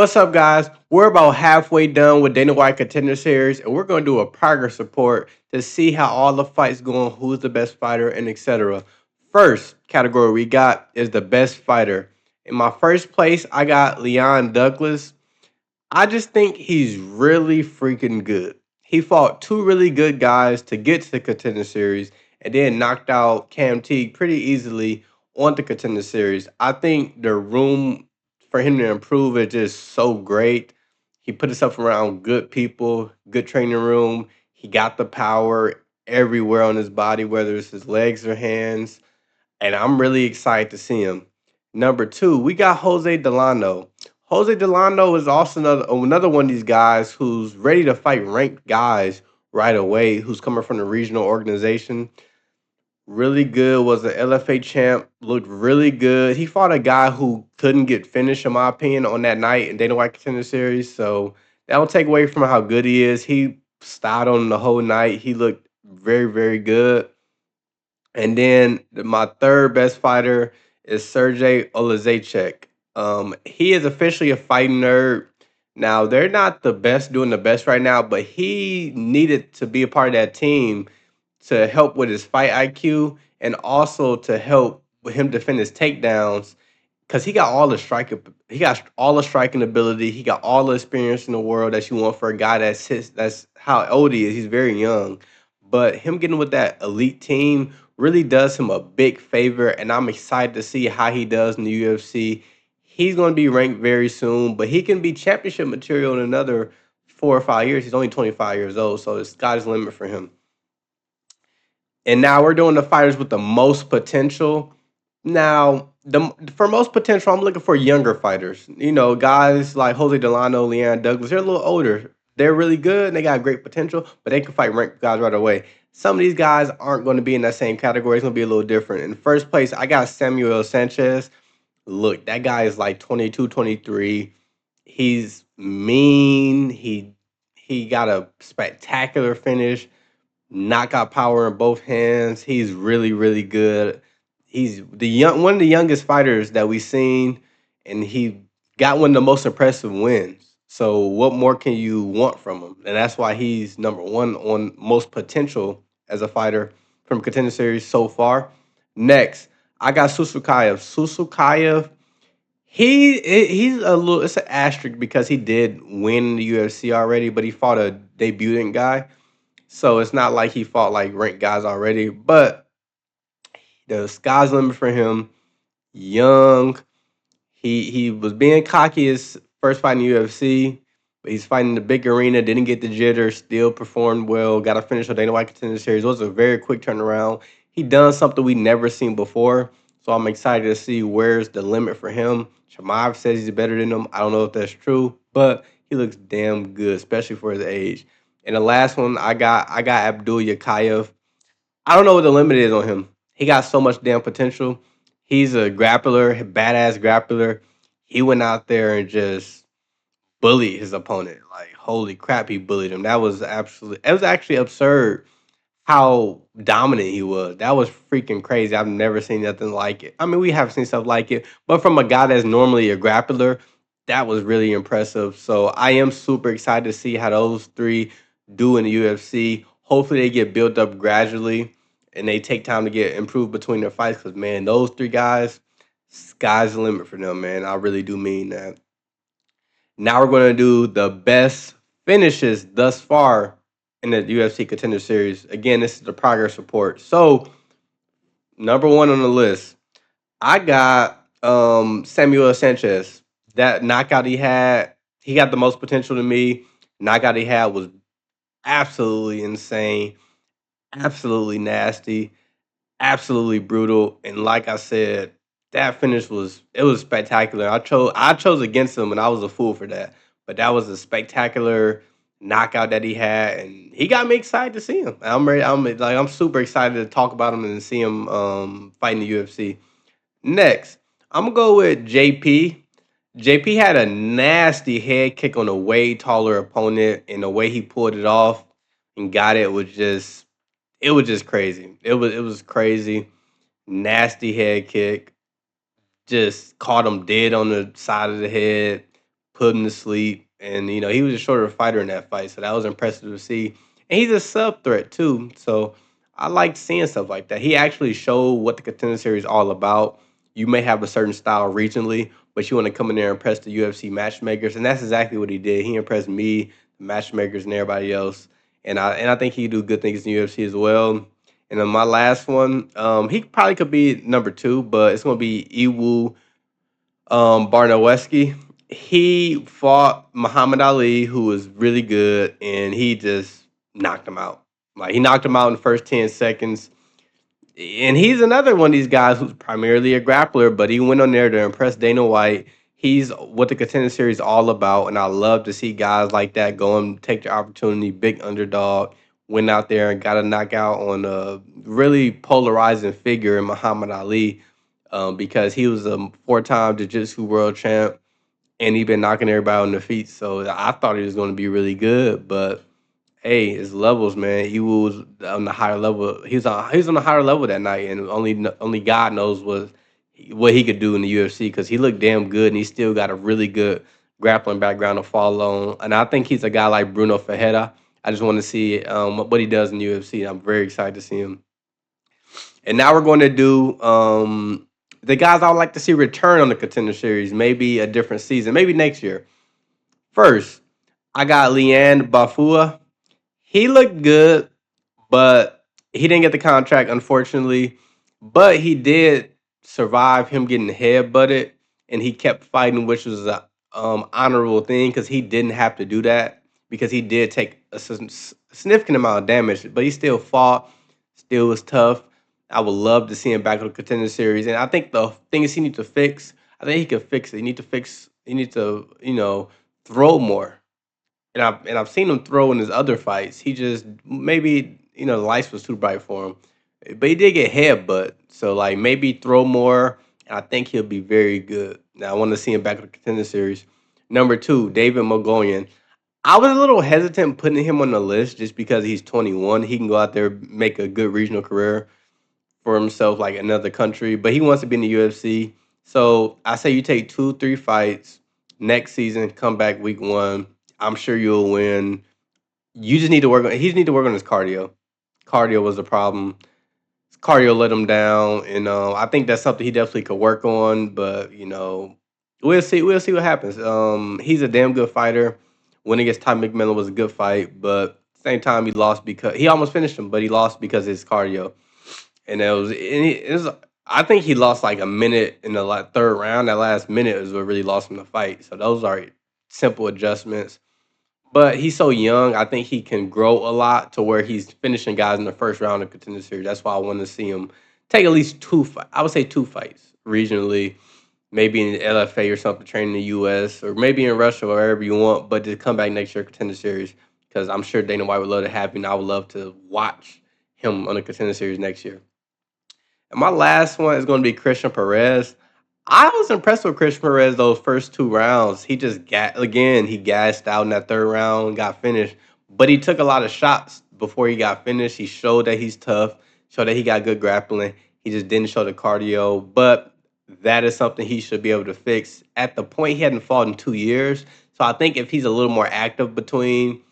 What's up, guys? We're about halfway done with Dana White Contender Series, and we're going to do a progress report to see how all the fights going, who's the best fighter, and etc. First category we got is the best fighter. In my first place, I got Leon Douglas. I just think he's really freaking good. He fought two really good guys to get to the Contender Series, and then knocked out Cam Teague pretty easily on the Contender Series. I think the room for him to improve is just so great. He put himself around good people, good training room. He got the power everywhere on his body, whether it's his legs or hands, and I'm really excited to see him. Number two, we got Jose Delano. Jose Delano is also another one of these guys who's ready to fight ranked guys right away, who's coming from the regional organization. Really good, was an LFA champ, looked really good. He fought a guy who couldn't get finished, in my opinion, on that night in Dana White Contender Series. So that don't take away from how good he is. He styled on the whole night. He looked very, very good. And then my third best fighter is Sergey Olazechek. He is officially a fighting nerd. Now they're not the best doing the best right now, but he needed to be a part of that team to help with his fight IQ and also to help with him defend his takedowns because he got all the striking ability. He got all the experience in the world that you want for a guy that's how old he is. He's very young, but him getting with that elite team really does him a big favor, and I'm excited to see how he does in the UFC. He's going to be ranked very soon, but he can be championship material in another 4 or 5 years. He's only 25 years old, so the sky's the limit for him. And now we're doing the fighters with the most potential. Now, for most potential, I'm looking for younger fighters. You know, guys like Jose Delano, Leon Douglas. They're a little older. They're really good and they got great potential, but they can fight ranked guys right away. Some of these guys aren't going to be in that same category. It's going to be a little different. In first place, I got Samuel Sanchez. Look, that guy is like 22, 23. He's mean. He got a spectacular finish, knockout power in both hands. He's really, really good. He's one of the youngest fighters that we've seen, and he got one of the most impressive wins. So what more can you want from him? And that's why he's number one on most potential as a fighter from Contender Series so far. Next, I got Susukayev. Susukayev, he's a little, it's an asterisk because he did win the UFC already, but he fought a debutant guy. So it's not like he fought like ranked guys already, but the sky's the limit for him. Young, he was being cocky his first fight in the UFC, but he's fighting the big arena. Didn't get the jitter. Still performed well. Got a finish on Dana White Contender Series. It was a very quick turnaround. He done something we never seen before. So I'm excited to see where's the limit for him. Shamaev says he's better than him. I don't know if that's true, but he looks damn good, especially for his age. And the last one I got Abdul Yakayev. I don't know what the limit is on him. He got so much damn potential. He's a grappler, a badass grappler. He went out there and just bullied his opponent. Like holy crap, he bullied him. That was absolutely. It was actually absurd how dominant he was. That was freaking crazy. I've never seen nothing like it. I mean, we have seen stuff like it, but from a guy that's normally a grappler, that was really impressive. So I am super excited to see how those three do in the UFC. Hopefully, they get built up gradually and they take time to get improved between their fights. Because man, those three guys, sky's the limit for them, man. I really do mean that. Now we're going to do the best finishes thus far in the UFC Contender Series. Again, this is the progress report. So, number one on the list, I got Samuel Sanchez. That knockout he got the most potential to me. Knockout he had was absolutely insane, absolutely nasty, absolutely brutal. And like I said, that finish was spectacular. I chose against him, and I was a fool for that. But that was a spectacular knockout that he had, and he got me excited to see him. I'm ready. I'm super excited to talk about him and see him fight in the UFC. Next, I'm gonna go with JP. JP had a nasty head kick on a way taller opponent, and the way he pulled it off and got it was just crazy. It was crazy. Nasty head kick. Just caught him dead on the side of the head. put him to sleep. And he was a shorter fighter in that fight, so that was impressive to see. And he's a sub threat too, so I like seeing stuff like that. He actually showed what the Contender Series is all about. You may have a certain style regionally, but you want to come in there and impress the UFC matchmakers, and that's exactly what he did. He impressed me, the matchmakers, and everybody else. And I think he do good things in the UFC as well. And then my last one, he probably could be number two, but it's gonna be Iwu Barnowski. He fought Muhammad Ali, who was really good, and he just knocked him out. Like he knocked him out in the first 10 seconds. And he's another one of these guys who's primarily a grappler, but he went on there to impress Dana White. He's what the Contender Series is all about, and I love to see guys like that go and take the opportunity. Big underdog, went out there and got a knockout on a really polarizing figure in Muhammad Ali, because he was a four-time Jiu-Jitsu world champ, and he been knocking everybody on the feet. So I thought he was going to be really good, but hey, it's levels, man. He was on the higher level. He was on the higher level that night, and only God knows what he could do in the UFC because he looked damn good, and he still got a really good grappling background to fall on. And I think he's a guy like Bruno Ferreira. I just want to see what he does in the UFC. I'm very excited to see him. And now we're going to do the guys I would like to see return on the Contender Series. Maybe a different season, maybe next year. First, I got Leanne Bafua. He looked good, but he didn't get the contract, unfortunately. But he did survive him getting headbutted, and he kept fighting, which was a honorable thing because he didn't have to do that because he did take a significant amount of damage, but he still fought, still was tough. I would love to see him back on the Contender Series, and I think the things he needs to fix, I think he could fix it. He need to fix. He needs to throw more, and I've seen him throw in his other fights. He just maybe the lights was too bright for him, but he did get headbutt. So like maybe throw more, and I think he'll be very good. Now I want to see him back in the Contender Series. Number two, David Mogollon. I was a little hesitant putting him on the list just because he's 21. He can go out there make a good regional career for himself, like another country, but he wants to be in the UFC. So I say you take 2, 3 fights next season, come back week one. I'm sure you'll win. You just need to work on. He just need to work on his cardio. Cardio was the problem. His cardio let him down, and I think that's something he definitely could work on. But we'll see. We'll see what happens. He's a damn good fighter. Winning against Ty McMillan was a good fight, but at the same time he lost because he almost finished him, but he lost because of his cardio. And it was I think he lost like a minute in the third round. That last minute is what really lost him the fight. So those are simple adjustments. But he's so young. I think he can grow a lot to where he's finishing guys in the first round of Contender Series. That's why I want to see him take at least two. I would say 2 fights regionally, maybe in the LFA or something, train in the US or maybe in Russia or wherever you want. But to come back next year Contender Series because I'm sure Dana White would love to have him. And I would love to watch him on the Contender Series next year. And my last one is going to be Christian Perez. I was impressed with Christian Perez those first 2 rounds. He just he gassed out in that third round, got finished. But he took a lot of shots before he got finished. He showed that he's tough, showed that he got good grappling. He just didn't show the cardio. But that is something he should be able to fix. At the point, he hadn't fought in 2 years. So I think if he's a little more active between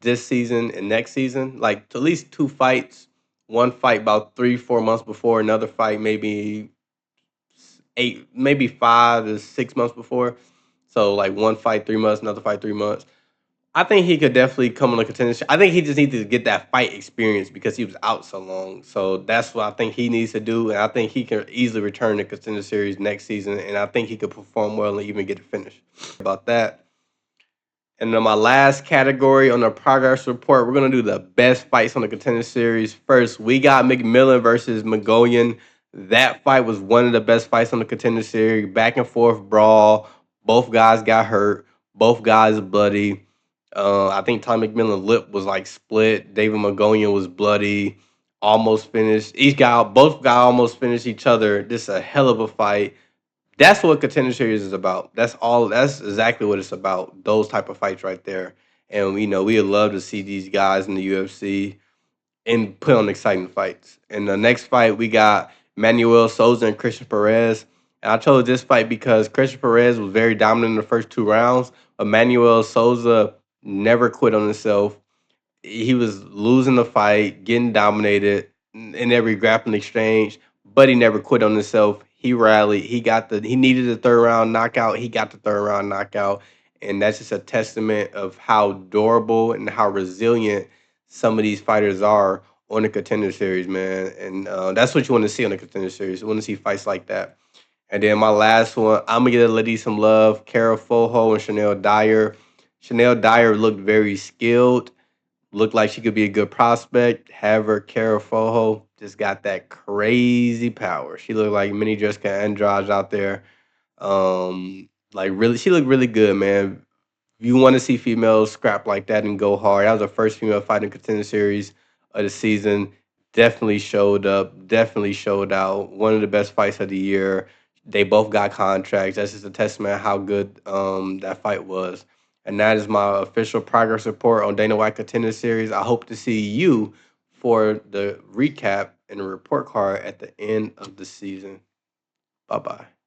this season and next season, like at least 2 fights, one fight about 3, 4 months before, another fight maybe 8, maybe 5 to 6 months before. So like one fight 3 months, another fight 3 months. I think he could definitely come on a contender. I think he just needs to get that fight experience because he was out so long. So that's what I think he needs to do, and I think he can easily return to contender series next season. And I think he could perform well and even get a finish. About that. And then my last category on the progress report, we're gonna do the best fights on the contender series. First, we got McMillan versus Mogollon. That fight was one of the best fights on the contender series. Back and forth brawl. Both guys got hurt. Both guys bloody. I think Tom McMillan's lip was like split. David Mogollon was bloody. Almost finished. Both guys almost finished each other. This is a hell of a fight. That's what Contender Series is about. That's all. That's exactly what it's about. Those type of fights right there. And we would love to see these guys in the UFC and put on exciting fights. In the next fight, we got Manuel Souza and Christian Perez. And I chose this fight because Christian Perez was very dominant in the first 2 rounds. Emmanuel Souza never quit on himself. He was losing the fight, getting dominated in every grappling exchange, but he never quit on himself. He rallied. He needed the third round knockout. He got the third round knockout. And that's just a testament of how durable and how resilient some of these fighters are on the Contender Series, man. And that's what you want to see on the Contender Series. You want to see fights like that. And then my last one, I'm gonna get a lady some love. Cara Foho and Chanel Dyer. Chanel Dyer looked very skilled, looked like she could be a good prospect. However, Cara Foho just got that crazy power. She looked like mini Jessica Andrade out there. Like really, she looked really good, man. You want to see females scrap like that and go hard. That was the first female fight in Contender Series of the season. Definitely showed up. Definitely showed out. One of the best fights of the year. They both got contracts. That's just a testament of how good that fight was. And that is my official progress report on Dana White Contender Series. I hope to see you for the recap and the report card at the end of the season. Bye bye.